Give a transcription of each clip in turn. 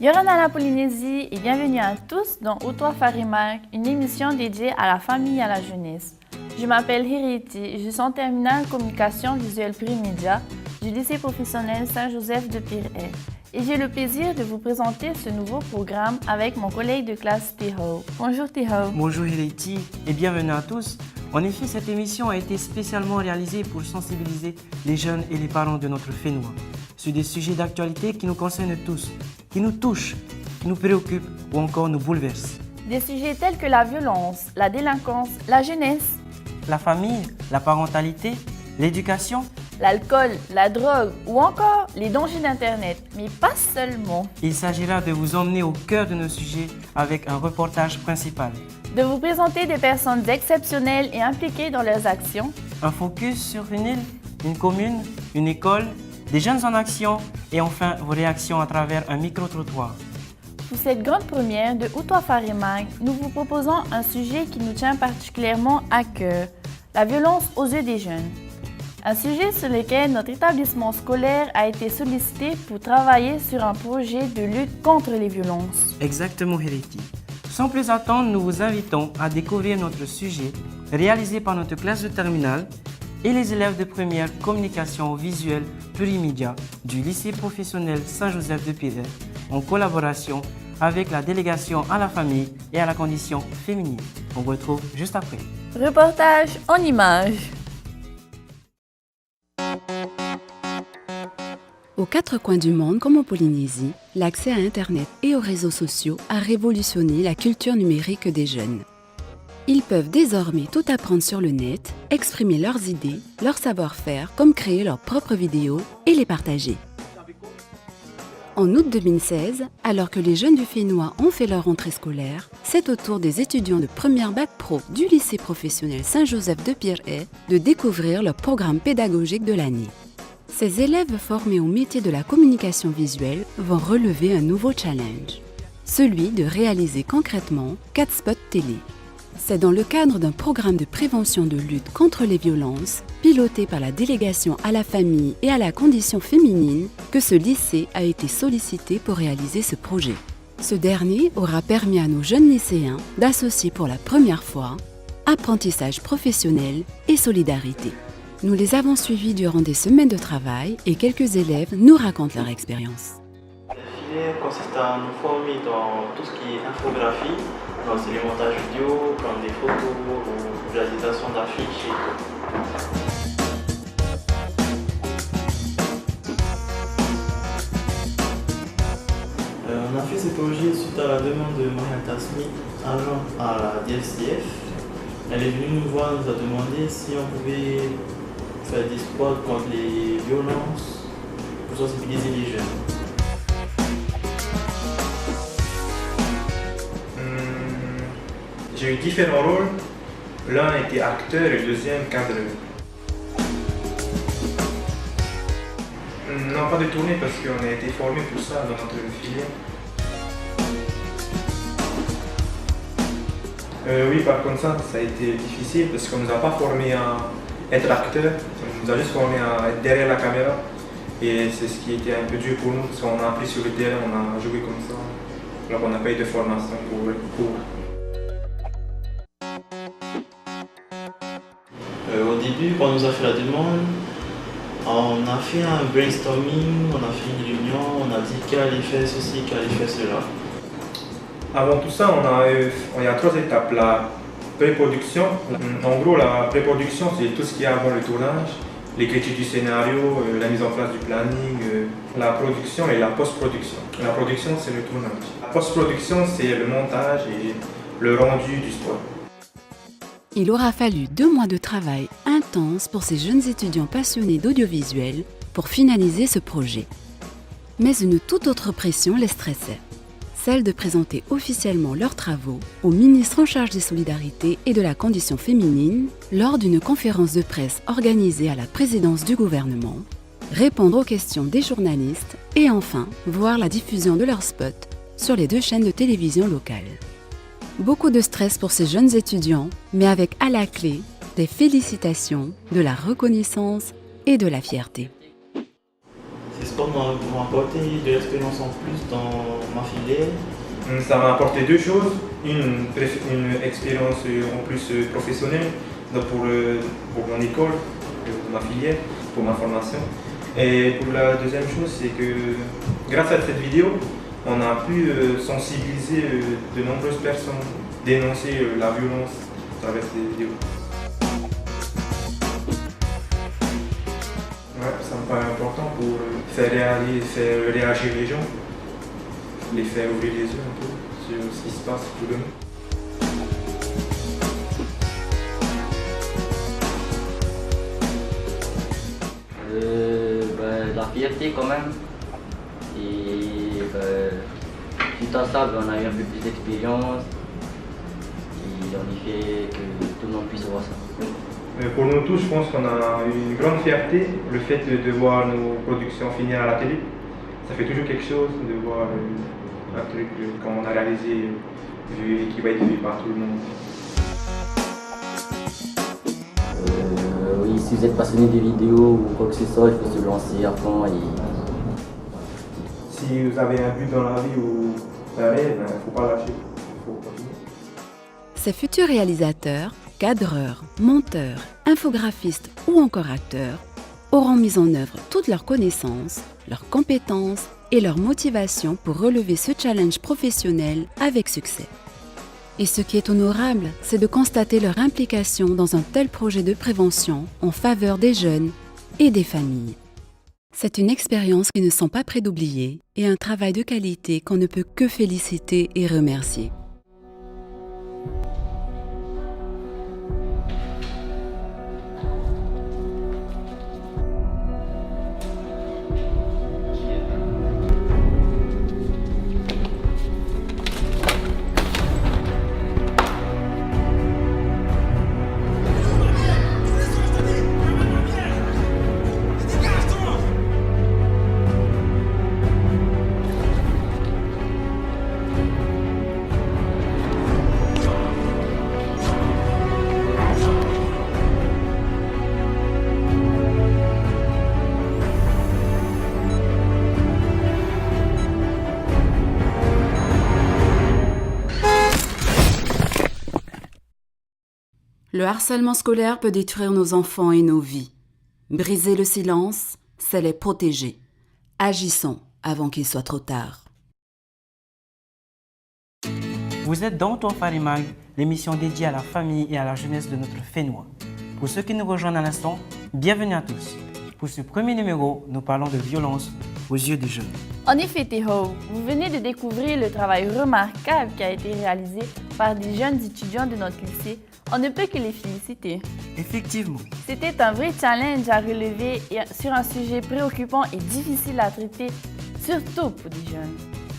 Yorana la Polynésie et bienvenue à tous dans Otoa Farimak, une émission dédiée à la famille et à la jeunesse. Je m'appelle Hiriti, je suis en terminale communication visuelle plurimédia du lycée professionnel Saint-Joseph de Pirée et j'ai le plaisir de vous présenter ce nouveau programme avec mon collègue de classe Tiho. Bonjour Tiho. Bonjour Hiriti et bienvenue à tous. En effet, cette émission a été spécialement réalisée pour sensibiliser les jeunes et les parents de notre Fénois sur des sujets d'actualité qui nous concernent tous, qui nous touchent, qui nous préoccupent ou encore nous bouleversent. Des sujets tels que la violence, la délinquance, la jeunesse, la famille, la parentalité, l'éducation, l'alcool, la drogue ou encore les dangers d'Internet, mais pas seulement. Il s'agira de vous emmener au cœur de nos sujets avec un reportage principal. De vous présenter des personnes exceptionnelles et impliquées dans leurs actions. Un focus sur une île, une commune, une école, des jeunes en action et enfin vos réactions à travers un micro-trottoir. Pour cette grande première de Otoa Farimak, nous vous proposons un sujet qui nous tient particulièrement à cœur, la violence aux yeux des jeunes. Un sujet sur lequel notre établissement scolaire a été sollicité pour travailler sur un projet de lutte contre les violences. Exactement, Hiriti. Sans plus attendre, nous vous invitons à découvrir notre sujet réalisé par notre classe de terminale et les élèves de première communication visuelle plurimédia du lycée professionnel Saint-Joseph de Pirée en collaboration avec la délégation à la famille et à la condition féminine. On vous retrouve juste après. Reportage en images. Aux quatre coins du monde, comme en Polynésie, l'accès à Internet et aux réseaux sociaux a révolutionné la culture numérique des jeunes. Ils peuvent désormais tout apprendre sur le net, exprimer leurs idées, leur savoir-faire, comme créer leurs propres vidéos et les partager. En août 2016, alors que les jeunes du Fénois ont fait leur rentrée scolaire, c'est au tour des étudiants de première bac pro du lycée professionnel Saint-Joseph de Pirée de découvrir le programme pédagogique de l'année. Ces élèves formés au métier de la communication visuelle vont relever un nouveau challenge, celui de réaliser concrètement 4 spots télé. C'est dans le cadre d'un programme de prévention de lutte contre les violences, piloté par la délégation à la famille et à la condition féminine, que ce lycée a été sollicité pour réaliser ce projet. Ce dernier aura permis à nos jeunes lycéens d'associer pour la première fois apprentissage professionnel et solidarité. Nous les avons suivis durant des semaines de travail et quelques élèves nous racontent leur expérience. La filière consiste à nous former dans tout ce qui est infographie, dans les montages vidéo, comme des photos ou réalisation d'affiches et tout. On a fait ce projet suite à la demande de Marianne Tasmi, agent à la DFCF. Elle est venue nous voir, nous a demandé si on pouvait faire des spots contre les violences pour sensibiliser les jeunes. J'ai eu différents rôles. L'un était acteur et le deuxième cadreur. Non, pas de tournée parce qu'on a été formé pour ça dans notre filière. Oui, par contre ça a été difficile parce qu'on ne nous a pas formé à être acteur, on nous a juste formé à être derrière la caméra et c'est ce qui était un peu dur pour nous parce qu'on a appris sur le terrain, on a joué comme ça, alors qu'on n'a pas eu de formation pour le cours. Au début, quand on nous a fait la demande, on a fait un brainstorming, on a fait une réunion, on a dit qu'elle allait faire ceci, qu'elle allait faire cela. Avant tout ça, il y a 3 étapes. La pré-production, en gros la pré-production c'est tout ce qu'il y a avant le tournage, l'écriture du scénario, la mise en place du planning, la production et la post-production. La production c'est le tournage. La post-production c'est le montage et le rendu du spot. Il aura fallu 2 mois de travail intense pour ces jeunes étudiants passionnés d'audiovisuel pour finaliser ce projet. Mais une toute autre pression les stressait, celle de présenter officiellement leurs travaux au ministre en charge des solidarités et de la condition féminine lors d'une conférence de presse organisée à la présidence du gouvernement, répondre aux questions des journalistes et enfin voir la diffusion de leurs spots sur les 2 chaînes de télévision locales. Beaucoup de stress pour ces jeunes étudiants, mais avec à la clé des félicitations, de la reconnaissance et de la fierté. Ces sports m'ont apporté de l'expérience en plus dans ma filière. Ça m'a apporté deux choses. Une expérience en plus professionnelle donc pour mon école, pour ma filière, pour ma formation. Et pour la deuxième chose, c'est que grâce à cette vidéo, on a pu sensibiliser de nombreuses personnes, dénoncer la violence à travers ces vidéos. Ouais, ça me paraît important pour faire réagir les gens, les faire ouvrir les yeux un peu sur ce qui se passe autour de nous. La fierté quand même. Et suite à ça, on a eu un peu plus d'expérience. Et on y fait que tout le monde puisse voir ça. Pour nous tous, je pense qu'on a une grande fierté, le fait de voir nos productions finir à la télé. Ça fait toujours quelque chose de voir un truc qu'on a réalisé et qui va être vu par tout le monde. Oui, si vous êtes passionné des vidéos ou quoi que ce soit, il faut se lancer à fond. Si vous avez un but dans la vie ou un rêve, il ne faut pas lâcher, il faut continuer. Ces futurs réalisateurs, cadreurs, monteurs, infographistes ou encore acteurs auront mis en œuvre toutes leurs connaissances, leurs compétences et leur motivation pour relever ce challenge professionnel avec succès. Et ce qui est honorable, c'est de constater leur implication dans un tel projet de prévention en faveur des jeunes et des familles. C'est une expérience qu'ils ne sont pas prêts d'oublier et un travail de qualité qu'on ne peut que féliciter et remercier. Le harcèlement scolaire peut détruire nos enfants et nos vies. Briser le silence, c'est les protéger. Agissons avant qu'il soit trop tard. Vous êtes dans Tour Farimag, l'émission dédiée à la famille et à la jeunesse de notre Fénois. Pour ceux qui nous rejoignent à l'instant, bienvenue à tous. Pour ce premier numéro, nous parlons de violence aux yeux des jeunes. En effet, Théo, vous venez de découvrir le travail remarquable qui a été réalisé par des jeunes étudiants de notre lycée. On ne peut que les féliciter. Effectivement. C'était un vrai challenge à relever sur un sujet préoccupant et difficile à traiter, surtout pour des jeunes.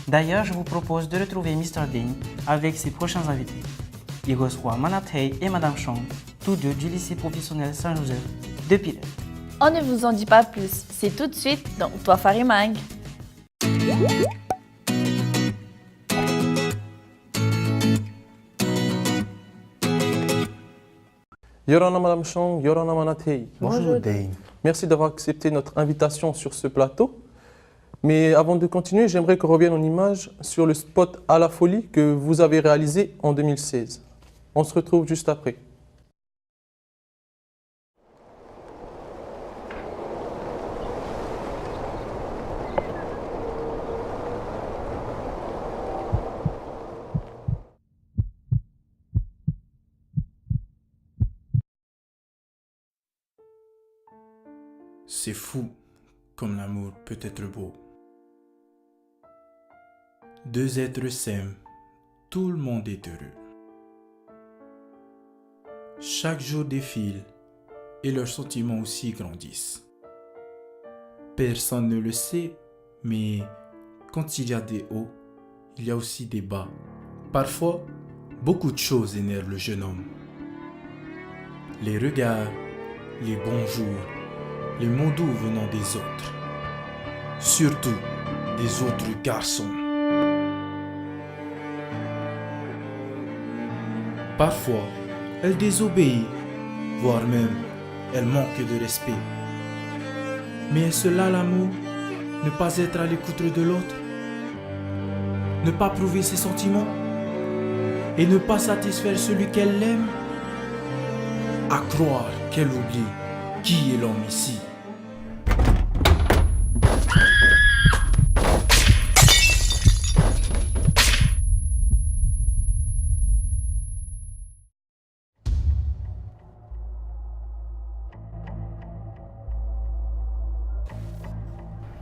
D'ailleurs, je vous propose de retrouver Mr. Dane avec ses prochains invités. Il reçoit Manatei et Madame Chang, tous deux du lycée professionnel Saint-Joseph de Pilet. On ne vous en dit pas plus, c'est tout de suite dans Toi Farimag. Yorana Madame Chang, Yorana Manatei. Bonjour Dane. Merci d'avoir accepté notre invitation sur ce plateau. Mais avant de continuer, j'aimerais qu'on revienne en image sur le spot À la folie que vous avez réalisé en 2016. On se retrouve juste après. C'est fou comme l'amour peut être beau. Deux êtres s'aiment, tout le monde est heureux. Chaque jour défile et leurs sentiments aussi grandissent. Personne ne le sait, mais quand il y a des hauts, il y a aussi des bas. Parfois, beaucoup de choses énervent le jeune homme. Les regards, les bonjours, les mots doux venant des autres. Surtout des autres garçons. Parfois, elle désobéit, voire même, elle manque de respect. Mais est-ce là l'amour? Ne pas être à l'écoute de l'autre? ne pas prouver ses sentiments et ne pas satisfaire celui qu'elle aime? À croire qu'elle oublie qui est l'homme ici.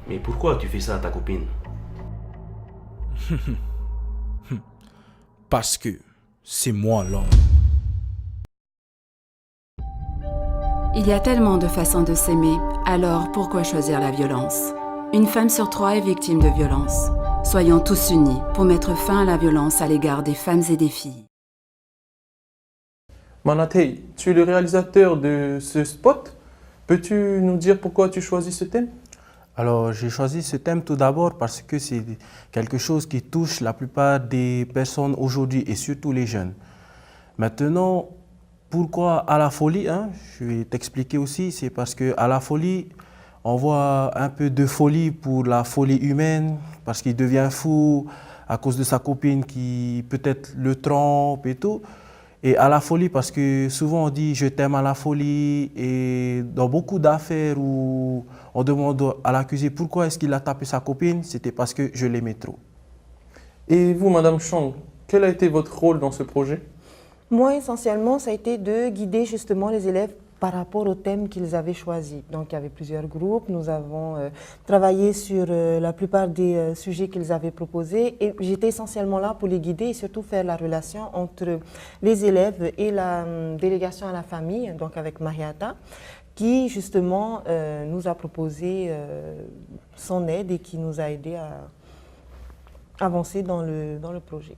Mais pourquoi tu fais ça à ta copine? Parce que c'est moi l'homme. Il y a tellement de façons de s'aimer, alors pourquoi choisir la violence? Une femme sur 3 est victime de violence. Soyons tous unis pour mettre fin à la violence à l'égard des femmes et des filles. Manatei, tu es le réalisateur de ce spot. Peux-tu nous dire pourquoi tu choisis ce thème? Alors, j'ai choisi ce thème tout d'abord parce que c'est quelque chose qui touche la plupart des personnes aujourd'hui et surtout les jeunes. Maintenant, pourquoi à la folie, hein? Je vais t'expliquer aussi, c'est parce qu'à la folie, on voit un peu de folie pour la folie humaine, parce qu'il devient fou à cause de sa copine qui peut-être le trompe et tout. Et à la folie, parce que souvent on dit « je t'aime à la folie » et dans beaucoup d'affaires où on demande à l'accusé pourquoi est-ce qu'il a tapé sa copine, c'était parce que je l'aimais trop. Et vous, Madame Chang, quel a été votre rôle dans ce projet? Moi, essentiellement, ça a été de guider justement les élèves par rapport au thème qu'ils avaient choisi. Donc, il y avait plusieurs groupes. Nous avons travaillé sur la plupart des sujets qu'ils avaient proposés. Et j'étais essentiellement là pour les guider et surtout faire la relation entre les élèves et la délégation à la famille, donc avec Mariata, qui justement nous a proposé son aide et qui nous a aidé à avancer dans le projet.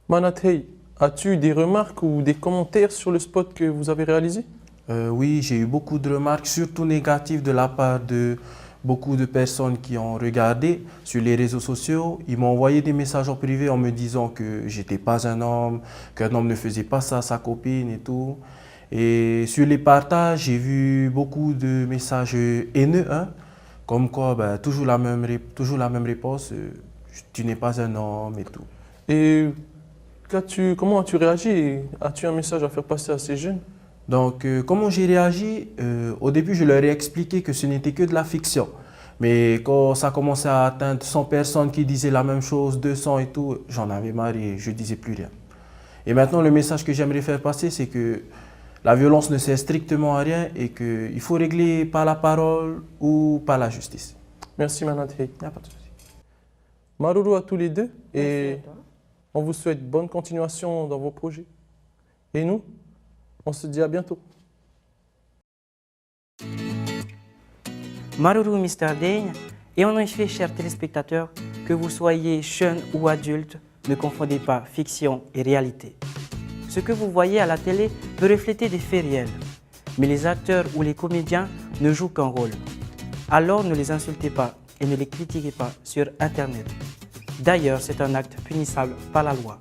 Manatei, as-tu eu des remarques ou des commentaires sur le spot que vous avez réalisé? Oui, j'ai eu beaucoup de remarques, surtout négatives de la part de beaucoup de personnes qui ont regardé sur les réseaux sociaux. Ils m'ont envoyé des messages en privé en me disant que j'étais pas un homme, qu'un homme ne faisait pas ça à sa copine et tout. Et sur les partages, j'ai vu beaucoup de messages haineux, hein, comme quoi toujours la même réponse, tu n'es pas un homme et tout. Et comment as-tu réagi? As-tu un message à faire passer à ces jeunes? Donc, comment j'ai réagi? Au début, je leur ai expliqué que ce n'était que de la fiction. Mais quand ça commençait à atteindre 100 personnes qui disaient la même chose, 200 et tout, j'en avais marre et je ne disais plus rien. Et maintenant, le message que j'aimerais faire passer, c'est que la violence ne sert strictement à rien et qu'il faut régler par la parole ou par la justice. Merci, Manatei. Il n'y a pas de souci. Maruru à tous les deux et on vous souhaite bonne continuation dans vos projets. Et nous, on se dit à bientôt. Maruru Mr. Dane, et en effet, chers téléspectateurs, que vous soyez jeunes ou adultes, ne confondez pas fiction et réalité. Ce que vous voyez à la télé peut refléter des faits réels, mais les acteurs ou les comédiens ne jouent qu'un rôle. Alors ne les insultez pas et ne les critiquez pas sur Internet. D'ailleurs, c'est un acte punissable par la loi.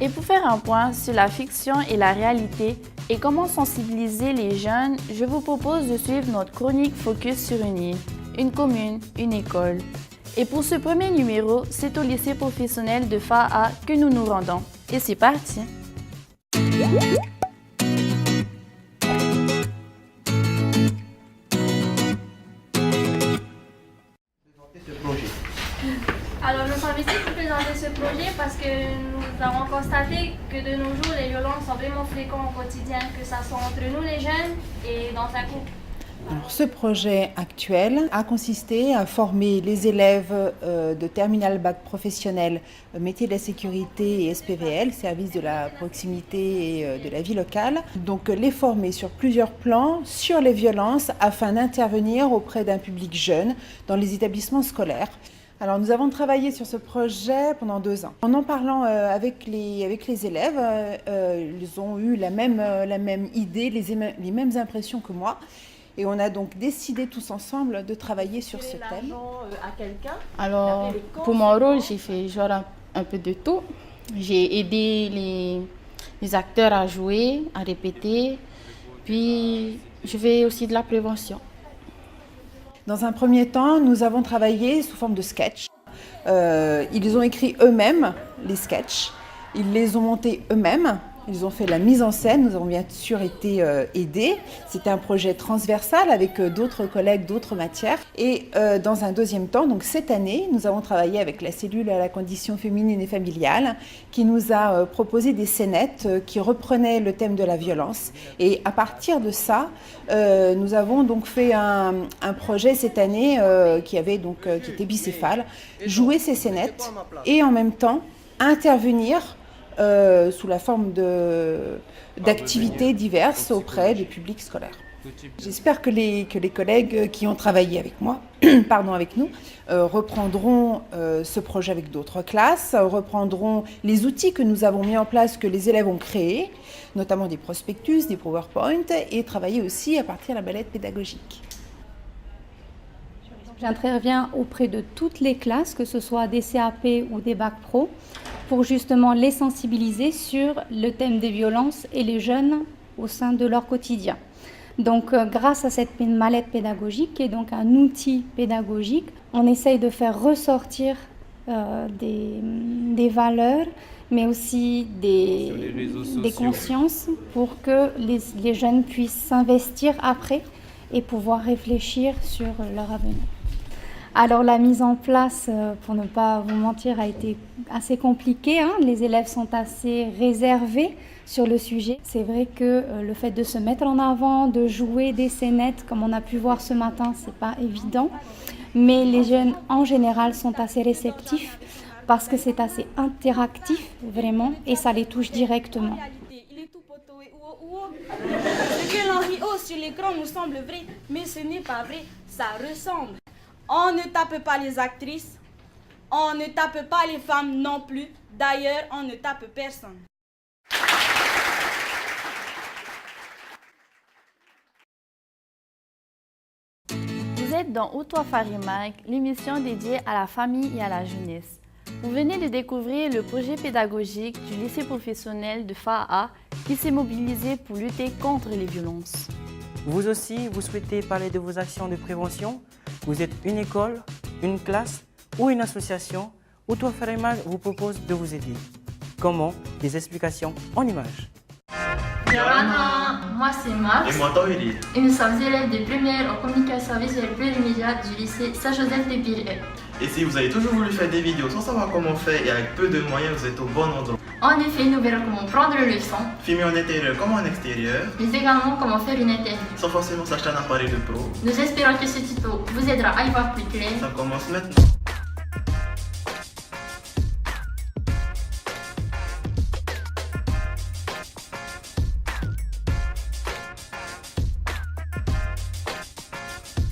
Et pour faire un point sur la fiction et la réalité et comment sensibiliser les jeunes, je vous propose de suivre notre chronique Focus sur une île, une commune, une école. Et pour ce premier numéro, c'est au lycée professionnel de Fa'a que nous nous rendons. Et c'est parti! Alors nous sommes ici pour présenter ce projet parce que nous avons constaté que de nos jours les violences sont vraiment fréquentes au quotidien, que ce soit entre nous les jeunes et dans un couple. Alors, ce projet actuel a consisté à former les élèves de terminal bac professionnel, métier de la sécurité et SPVL, service de la proximité et de la vie locale. Donc les former sur plusieurs plans sur les violences afin d'intervenir auprès d'un public jeune dans les établissements scolaires. Alors nous avons travaillé sur ce projet pendant 2 ans. En parlant avec les élèves, ils ont eu la même idée, les mêmes impressions que moi. Et on a donc décidé tous ensemble de travailler sur ce thème. À quelqu'un. Alors, pour mon rôle, j'ai fait genre un peu de tout. J'ai aidé les acteurs à jouer, à répéter. Puis, je fais aussi de la prévention. Dans un premier temps, nous avons travaillé sous forme de sketch. Ils ont écrit eux-mêmes les sketchs, ils les ont montés eux-mêmes. Ils ont fait la mise en scène, nous avons bien sûr été aidés. C'était un projet transversal avec d'autres collègues, d'autres matières. Et dans un deuxième temps, donc cette année, nous avons travaillé avec la cellule à la condition féminine et familiale qui nous a proposé des scénettes qui reprenaient le thème de la violence. Et à partir de ça, nous avons donc fait un projet cette année qui était bicéphale, jouer ces scénettes et en même temps intervenir sous la forme d'activités diverses auprès des publics scolaires. J'espère que les collègues qui ont travaillé avec moi, avec nous, reprendront ce projet avec d'autres classes, reprendront les outils que nous avons mis en place, que les élèves ont créés, notamment des prospectus, des PowerPoint, et travailler aussi à partir de la mallette pédagogique. J'interviens auprès de toutes les classes, que ce soit des CAP ou des Bac Pro, pour justement les sensibiliser sur le thème des violences et les jeunes au sein de leur quotidien. Donc grâce à cette mallette pédagogique, qui est donc un outil pédagogique, on essaye de faire ressortir des valeurs, mais aussi des consciences pour que les jeunes puissent s'investir après et pouvoir réfléchir sur leur avenir. Alors la mise en place, pour ne pas vous mentir, a été assez compliquée. Les élèves sont assez réservés sur le sujet. C'est vrai que le fait de se mettre en avant, de jouer des scénettes, comme on a pu voir ce matin, c'est pas évident. Mais les jeunes en général sont assez réceptifs parce que c'est assez interactif vraiment et ça les touche directement. Ce que l'on rit sur l'écran nous semble vrai, mais ce n'est pas vrai, ça ressemble. On ne tape pas les actrices, on ne tape pas les femmes non plus. D'ailleurs, on ne tape personne. Vous êtes dans Otoa Farimac, l'émission dédiée à la famille et à la jeunesse. Vous venez de découvrir le projet pédagogique du lycée professionnel de FAA qui s'est mobilisé pour lutter contre les violences. Vous aussi, vous souhaitez parler de vos actions de prévention? Vous êtes une école, une classe ou une association? Otoa Farimac vous propose de vous aider. Comment? Des explications en images. Johanna, moi c'est Max. Et moi Tawiri. Et nous sommes élèves de première en communication visuelle plurimédia du lycée Saint-Joseph de Pirée. Et si vous avez toujours voulu faire des vidéos sans savoir comment faire et avec peu de moyens, vous êtes au bon endroit. En effet, nous verrons comment prendre le son, filmer en intérieur comme en extérieur, mais également comment faire une interview. Sans forcément s'acheter un appareil de pro. Nous espérons que ce tuto vous aidera à y voir plus clair. Ça commence maintenant.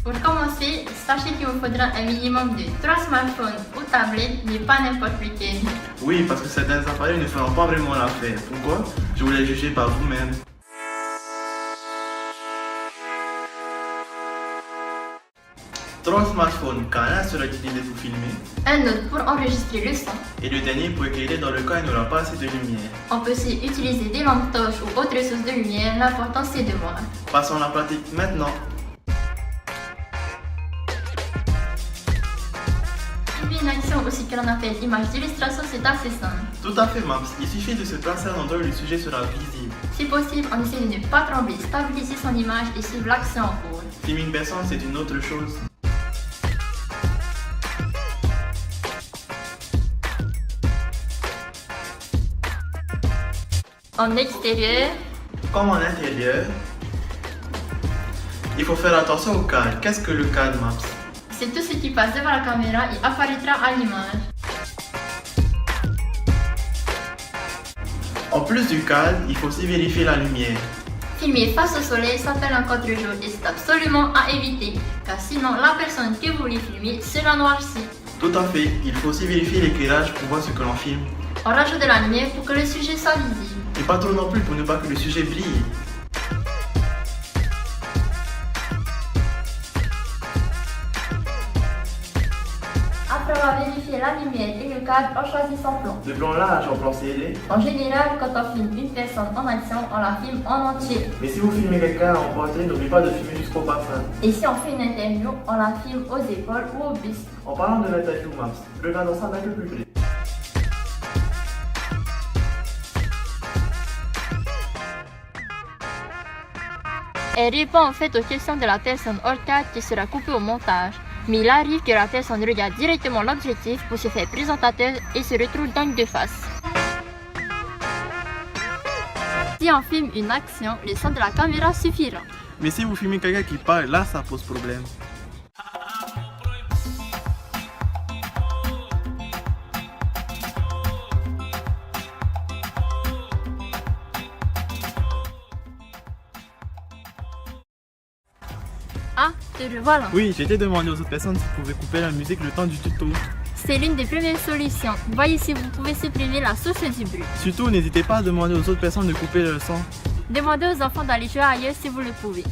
Pour commencer, sachez qu'il vous faudra un minimum de 3 smartphones ou tablettes, mais pas n'importe lequel. Oui, parce que certains appareils ne feront pas vraiment l'affaire. Pourquoi? Je voulais juger par vous-même. Trois smartphones, car l'un sera utilisé pour filmer, un autre pour enregistrer le son, et le dernier pour éclairer dans le cas où il n'y aura pas assez de lumière. On peut aussi utiliser des lampes torches ou autres sources de lumière, l'important c'est de voir. Passons à la pratique maintenant. Une action aussi que l'on appelle image d'illustration, c'est assez simple. Tout à fait, Maps. Il suffit de se placer à un endroit où le sujet sera visible. Si possible, on essaie de ne pas trembler, stabiliser son image et suivre l'action en cours. Filmer une personne, c'est une autre chose. En extérieur, comme en intérieur, il faut faire attention au cadre. Qu'est-ce que le cadre, Maps? C'est tout ce qui passe devant la caméra et apparaîtra à l'image. En plus du cadre, il faut aussi vérifier la lumière. Filmer face au soleil s'appelle un contre-jour et c'est absolument à éviter, car sinon la personne que vous voulez filmer sera noircie. Tout à fait, il faut aussi vérifier l'éclairage pour voir ce que l'on filme. On rajoute de la lumière pour que le sujet soit visible. Et pas trop non plus pour ne pas que le sujet brille. Après avoir vérifié la lumière et le cadre en choisissant plan. Le plan large en plan scellé. En général, quand on filme une personne en action, on la filme en entier. Mais si vous filmez quelqu'un en portrait, n'oubliez pas de filmer jusqu'au parfum. Et si on fait une interview, on la filme aux épaules ou au buste. En parlant de l'interview Maps, regardons ça d'un peu plus près. Elle répond en fait aux questions de la personne hors cadre qui sera coupée au montage. Mais il arrive que la personne regarde directement l'objectif pour se faire présentateur et se retrouve dans de face. Si on filme une action, le son de la caméra suffira. Mais si vous filmez quelqu'un qui parle, là ça pose problème. Ah, te revoilà. Oui, j'ai été demandé aux autres personnes s'ils pouvaient couper la musique le temps du tuto. C'est l'une des premières solutions. Voyez si vous pouvez supprimer la source du bruit. Surtout, n'hésitez pas à demander aux autres personnes de couper le son. Demandez aux enfants d'aller jouer ailleurs si vous le pouvez.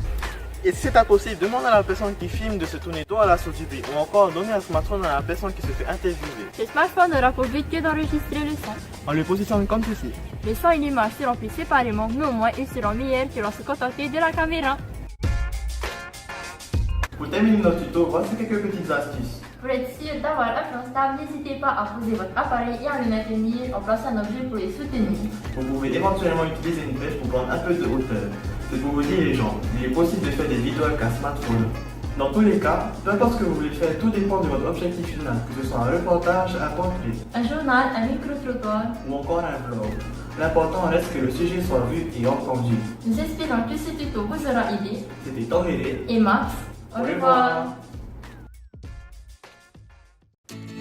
Et si c'est impossible, demande à la personne qui filme de se tourner dos à la source du bruit ou encore donner un smartphone à la personne qui se fait interviewer. Le smartphone n'aura pour but que d'enregistrer le son. On le positionne comme ceci. Le son et l'image seront pris séparément, mais au moins ils seront meilleurs que l'on se contenter de la caméra. Pour terminer notre tuto, voici quelques petites astuces. Pour être sûr d'avoir un plan stable, n'hésitez pas à poser votre appareil et à le maintenir en plaçant un objet pour les soutenir. Vous pouvez éventuellement utiliser une flèche pour prendre un peu de hauteur. C'est pour vous dire les gens, il est possible de faire des vidéos avec un smartphone. Dans tous les cas, peu importe ce que vous voulez faire, tout dépend de votre objectif final, que ce soit un reportage, un portrait, un journal, un micro-trottoir ou encore un vlog. L'important reste que le sujet soit vu et entendu. Nous espérons que ce tuto vous aura aidé. C'était Torrélé et Max. Au revoir.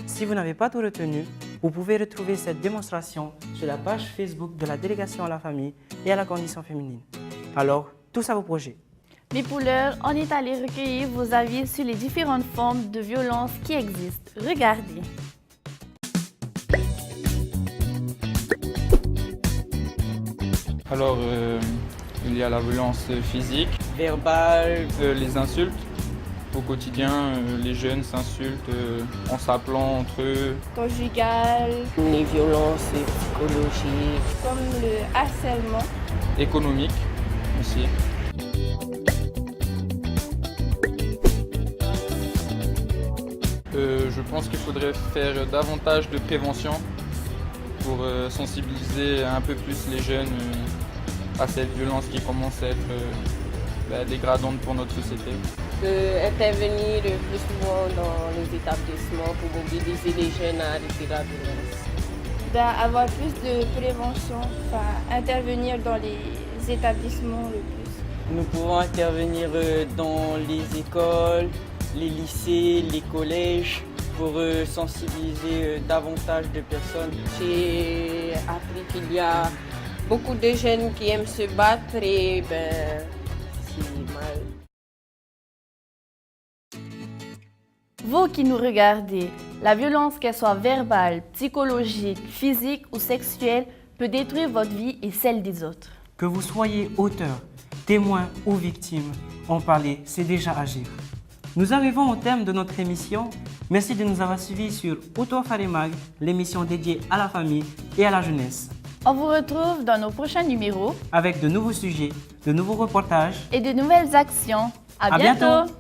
Si vous n'avez pas tout retenu, vous pouvez retrouver cette démonstration sur la page Facebook de la délégation à la famille et à la condition féminine. Alors, tous à vos projets. Mais pour l'heure, on est allé recueillir vos avis sur les différentes formes de violence qui existent. Regardez. Alors, il y a la violence physique, verbale, les insultes. Au quotidien, les jeunes s'insultent en s'appelant entre eux. Conjugales, les violences psychologiques, comme le harcèlement. Économique aussi. Je pense qu'il faudrait faire davantage de prévention pour sensibiliser un peu plus les jeunes à cette violence qui commence à être dégradante pour notre société. Intervenir plus souvent dans les établissements pour mobiliser les jeunes à arrêter la violence. Avoir plus de prévention, intervenir dans les établissements le plus. Nous pouvons intervenir dans les écoles, les lycées, les collèges pour sensibiliser davantage de personnes. J'ai appris qu'il y a beaucoup de jeunes qui aiment se battre et c'est mal. Vous qui nous regardez, la violence, qu'elle soit verbale, psychologique, physique ou sexuelle, peut détruire votre vie et celle des autres. Que vous soyez auteur, témoin ou victime, en parler, c'est déjà agir. Nous arrivons au terme de notre émission. Merci de nous avoir suivis sur Otoa Farimag, l'émission dédiée à la famille et à la jeunesse. On vous retrouve dans nos prochains numéros avec de nouveaux sujets, de nouveaux reportages et de nouvelles actions. À bientôt.